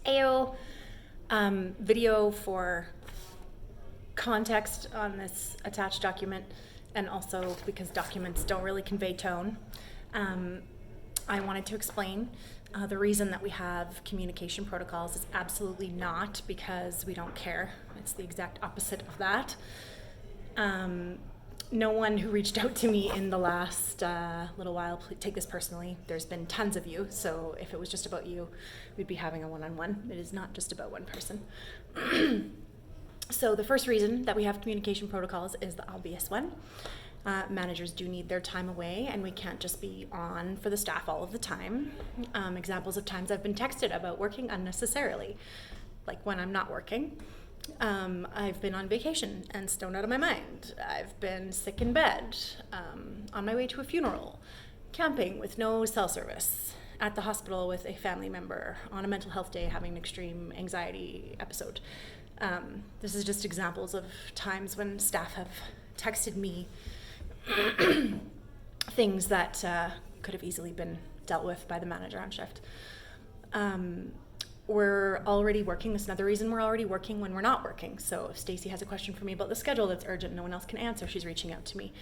AO. Video for context on this attached document, and also because documents don't really convey tone. I wanted to explain the reason that we have communication protocols is absolutely not because we don't care. It's the exact opposite of that. No one who reached out to me in the last little while, take this personally. There's been tons of you, so if it was just about you, we'd be having a one-on-one. It is not just about one person. So the first reason that we have communication protocols is the obvious one. Managers do need their time away, and we can't just be on for the staff all of the time. Examples of times I've been texted about working unnecessarily, like when I'm not working. I've been on vacation and stoned out of my mind. I've been sick in bed, on my way to a funeral, camping with no cell service, at the hospital with a family member, on a mental health day having an extreme anxiety episode. This is just examples of times when staff have texted me things that could have easily been dealt with by the manager on shift. We're already working. This is another reason we're already working when we're not working. So if Stacy has a question for me about the schedule that's urgent, no one else can answer, she's reaching out to me.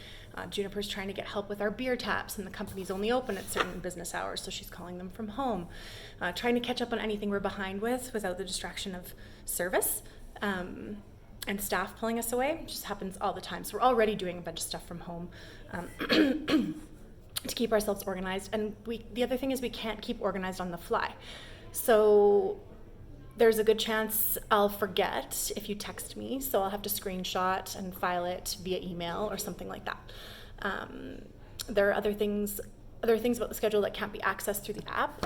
Juniper's trying to get help with our beer taps, and the company's only open at certain business hours, so she's calling them from home. Trying to catch up on anything we're behind with without the distraction of service. And staff pulling us away. It just happens all the time. So we're already doing a bunch of stuff from home to keep ourselves organized. And the other thing is we can't keep organized on the fly. So there's a good chance I'll forget if you text me. So I'll have to screenshot and file it via email or something like that. There are other things about the schedule that can't be accessed through the app.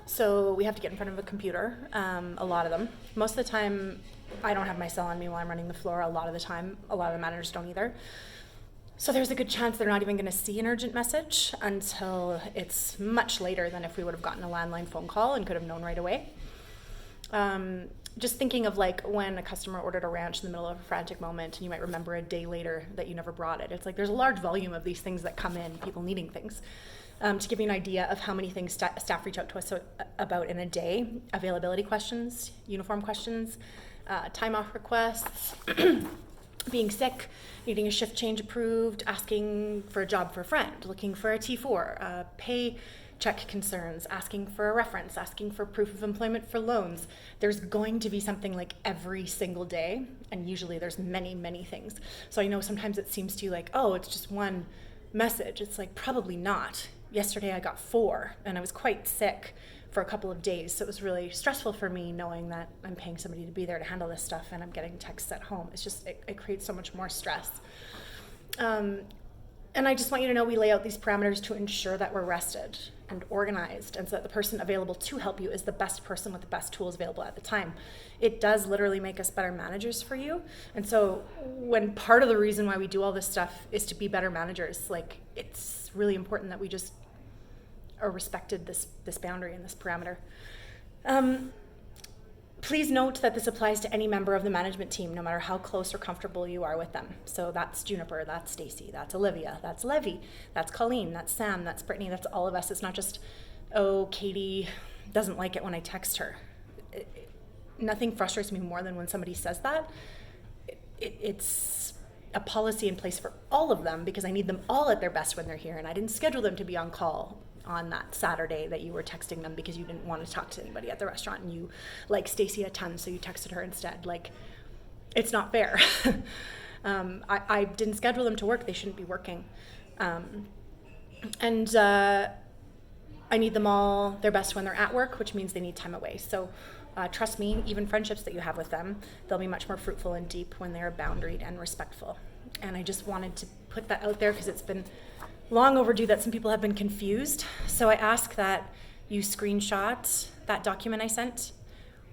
So we have to get in front of a computer, a lot of them. Most of the time, I don't have my cell on me while I'm running the floor. A lot of the time, a lot of the managers don't either. So there's a good chance they're not even going to see an urgent message until it's much later than if we would have gotten a landline phone call and could have known right away. Just thinking of like when a customer ordered a ranch in the middle of a frantic moment, and you might remember a day later that you never brought it. It's like there's a large volume of these things that come in, people needing things. To give you an idea of how many things staff reach out to us about in a day: availability questions, uniform questions, time off requests, being sick, needing a shift change approved, asking for a job for a friend, looking for a T4, pay check concerns, asking for a reference, asking for proof of employment for loans. There's going to be something like every single day, and usually there's many, many things. So I know sometimes it seems to you like, oh, it's just one message. It's like, probably not. Yesterday I got 4, and I was quite sick for a couple of days, so it was really stressful for me knowing that I'm paying somebody to be there to handle this stuff, and I'm getting texts at home. It's just, it creates so much more stress. And I just want you to know we lay out these parameters to ensure that we're rested and organized, and so that the person available to help you is the best person with the best tools available at the time. It does literally make us better managers for you. And so when part of the reason why we do all this stuff is to be better managers, like, it's really important that we just are respected this boundary and this parameter. Please note that this applies to any member of the management team, no matter how close or comfortable you are with them. So that's Juniper, that's Stacy, that's Olivia, that's Levy, that's Colleen, that's Sam, that's Brittany, that's all of us. It's not just, oh, Katie doesn't like it when I text her. Nothing frustrates me more than when somebody says that. It's a policy in place for all of them, because I need them all at their best when they're here, and I didn't schedule them to be on call on that Saturday that you were texting them because you didn't want to talk to anybody at the restaurant, and you like Stacy a ton, so you texted her instead. Like, it's not fair. I didn't schedule them to work. They shouldn't be working. And I need them all their best when they're at work, which means they need time away. So trust me, even friendships that you have with them, they'll be much more fruitful and deep when they're boundaried and respectful. And I just wanted to put that out there because it's been long overdue that some people have been confused. So I ask that you screenshot that document I sent,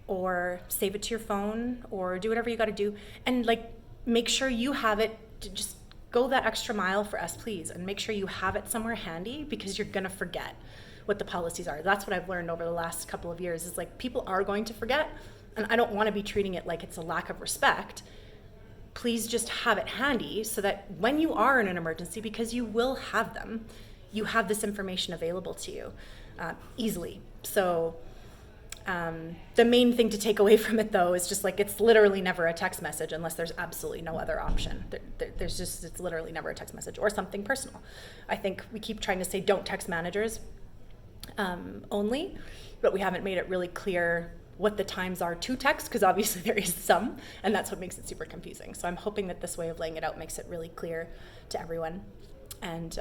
or save it to your phone, or do whatever you got to do, and like make sure you have it. Just go that extra mile for us, please, and make sure you have it somewhere handy, because you're gonna forget what the policies are. That's what I've learned over the last couple of years, is like, people are going to forget, and I don't want to be treating it like it's a lack of respect. Please just have it handy so that when you are in an emergency, because you will have them, you have this information available to you easily. So The main thing to take away from it, though, is just like it's literally never a text message unless there's absolutely no other option. It's literally never a text message or something personal. I think we keep trying to say don't text managers only, but we haven't made it really clear what the times are to text, because obviously there is some, and that's what makes it super confusing. So I'm hoping that this way of laying it out makes it really clear to everyone. And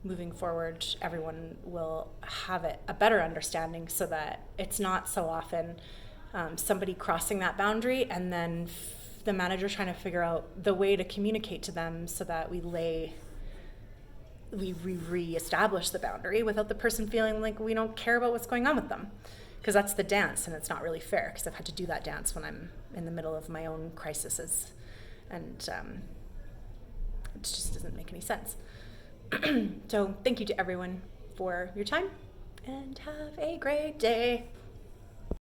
moving forward, everyone will have a better understanding, so that it's not so often somebody crossing that boundary and then the manager trying to figure out the way to communicate to them so that we re-establish the boundary without the person feeling like we don't care about what's going on with them. Because that's the dance, and it's not really fair, because I've had to do that dance when I'm in the middle of my own crises. And it just doesn't make any sense. So thank you to everyone for your time, and have a great day.